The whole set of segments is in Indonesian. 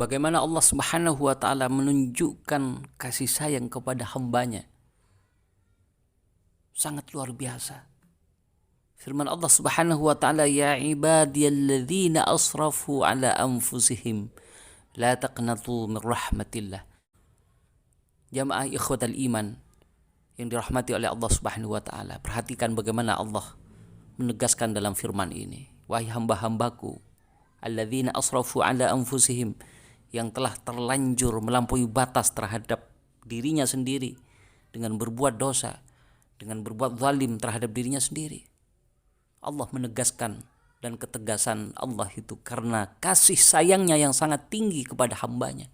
Bagaimana Allah Subhanahu wa taala menunjukkan kasih sayang kepada hambanya. Sangat luar biasa. Firman Allah Subhanahu wa taala, "Ya ibadiyalladzina asrafu ala anfusihim, la taqnatu min rahmatillah." Jamaah ikhwatal iman yang dirahmati oleh Allah Subhanahu wa taala, perhatikan bagaimana Allah menegaskan dalam firman ini, "Wahai hamba-hambaku, alladzina asrafu ala anfusihim," yang telah terlanjur melampaui batas terhadap dirinya sendiri dengan berbuat dosa, dengan berbuat zalim terhadap dirinya sendiri. Allah menegaskan, dan ketegasan Allah itu karena kasih sayangnya yang sangat tinggi kepada hambanya.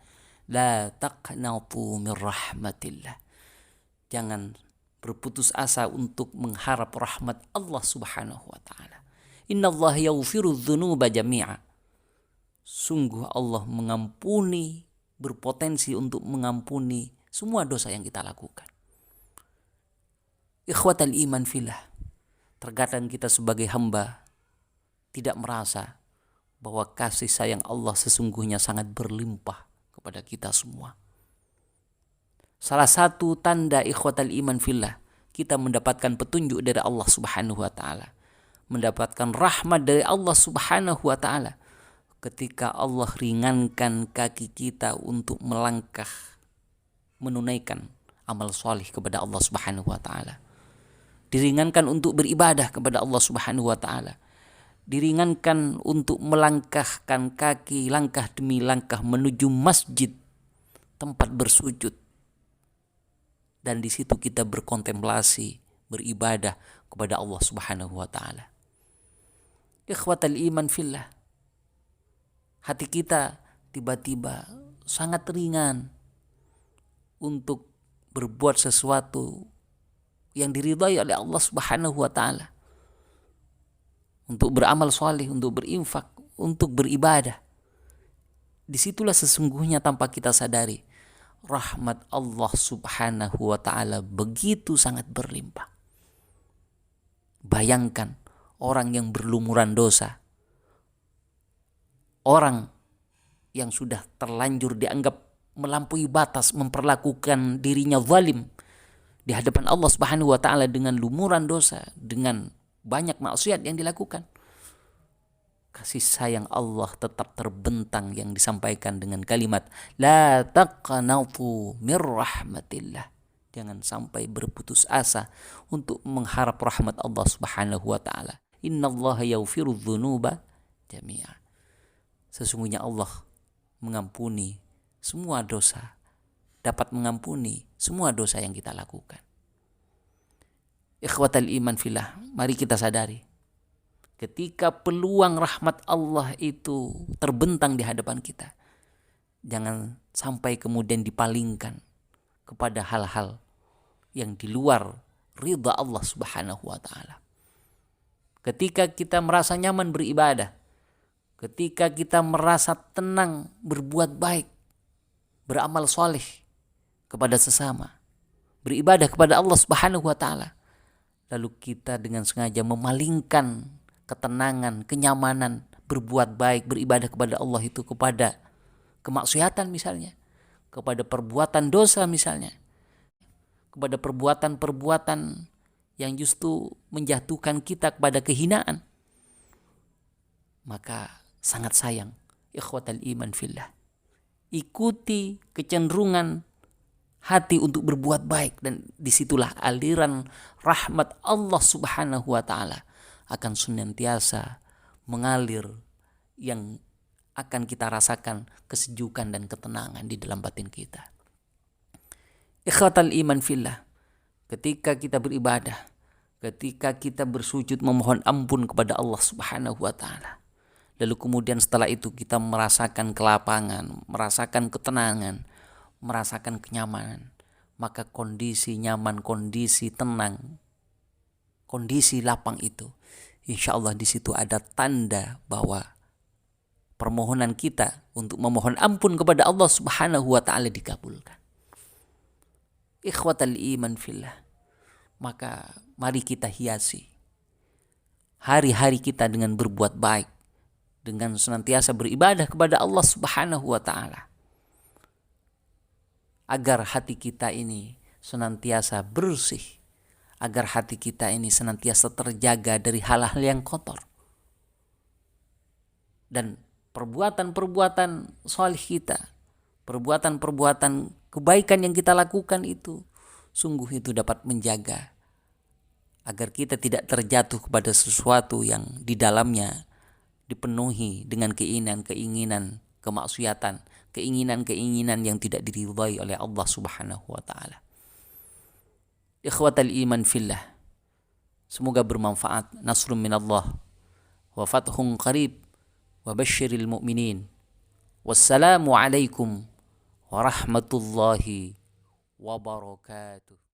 La taqnatu min rahmatillah. Jangan berputus asa untuk mengharap rahmat Allah Subhanahu wa taala. Innallaha yaghfiru dzunuba jami'a. Sungguh Allah mengampuni, berpotensi untuk mengampuni semua dosa yang kita lakukan. Ikhwatal iman fillah, terkadang kita sebagai hamba tidak merasa bahwa kasih sayang Allah sesungguhnya sangat berlimpah kepada kita semua. Salah satu tanda ikhwatal iman fillah, kita mendapatkan petunjuk dari Allah Subhanahu wa taala, mendapatkan rahmat dari Allah Subhanahu wa taala ketika Allah ringankan kaki kita untuk melangkah menunaikan amal soleh kepada Allah Subhanahu wa taala. Diringankan untuk beribadah kepada Allah Subhanahu wa taala. Diringankan untuk melangkahkan kaki langkah demi langkah menuju masjid, tempat bersujud. Dan di situ kita berkontemplasi, beribadah kepada Allah Subhanahu wa taala. Ikhwatal iman fillah, hati kita tiba-tiba sangat ringan untuk berbuat sesuatu yang diridhai oleh Allah Subhanahu wa taala. Untuk beramal soleh, untuk berinfak, untuk beribadah. Disitulah sesungguhnya tanpa kita sadari, rahmat Allah Subhanahu wa taala begitu sangat berlimpah. Bayangkan orang yang berlumuran dosa, orang yang sudah terlanjur dianggap melampaui batas, memperlakukan dirinya zalim di hadapan Allah Subhanahu wa taala dengan lumuran dosa, dengan banyak maksiat yang dilakukan. Kasih sayang Allah tetap terbentang yang disampaikan dengan kalimat la taqnatu mir rahmatillah. Jangan sampai berputus asa untuk mengharap rahmat Allah Subhanahu wa taala. Innallaha yaghfiru dzunuba jami'a. Sesungguhnya Allah mengampuni semua dosa, dapat mengampuni semua dosa yang kita lakukan. Ikhwatal iman fillah, mari kita sadari, ketika peluang rahmat Allah itu terbentang di hadapan kita, jangan sampai kemudian dipalingkan kepada hal-hal yang di luar ridha Allah Subhanahu wa taala. Ketika kita merasa nyaman beribadah, ketika kita merasa tenang berbuat baik, beramal soleh kepada sesama, beribadah kepada Allah Subhanahu wa taala, lalu kita dengan sengaja memalingkan ketenangan, kenyamanan, berbuat baik, beribadah kepada Allah itu kepada kemaksiatan misalnya, kepada perbuatan dosa misalnya, kepada perbuatan-perbuatan yang justru menjatuhkan kita kepada kehinaan, maka sangat sayang ikhwatal iman fillah. Ikuti kecenderungan hati untuk berbuat baik, dan disitulah aliran rahmat Allah Subhanahu wa taala akan senantiasa mengalir, yang akan kita rasakan kesejukan dan ketenangan di dalam batin kita. Ikhwatal iman fillah, ketika kita beribadah, ketika kita bersujud memohon ampun kepada Allah Subhanahu wa taala, lalu kemudian setelah itu kita merasakan kelapangan, merasakan ketenangan, merasakan kenyamanan, maka kondisi nyaman, kondisi tenang, kondisi lapang itu, insya Allah di situ ada tanda bahwa permohonan kita untuk memohon ampun kepada Allah Subhanahu wa taala dikabulkan. Ikhwatal iman fillah, maka mari kita hiasi hari-hari kita dengan berbuat baik, dengan senantiasa beribadah kepada Allah Subhanahu wa taala. Agar hati kita ini senantiasa bersih, agar hati kita ini senantiasa terjaga dari hal-hal yang kotor. Dan perbuatan-perbuatan salih kita, perbuatan-perbuatan kebaikan yang kita lakukan itu, sungguh itu dapat menjaga agar kita tidak terjatuh kepada sesuatu yang di dalamnya dipenuhi dengan keinginan-keinginan kemaksiatan, keinginan-keinginan yang tidak diridhai oleh Allah Subhanahu wa taala. Ikhwatal iman fillah, semoga bermanfaat. Nasrun minallah wa fathun qarib wa basyiril mu'minin. Wassalamu alaikum warahmatullahi wabarakatuh.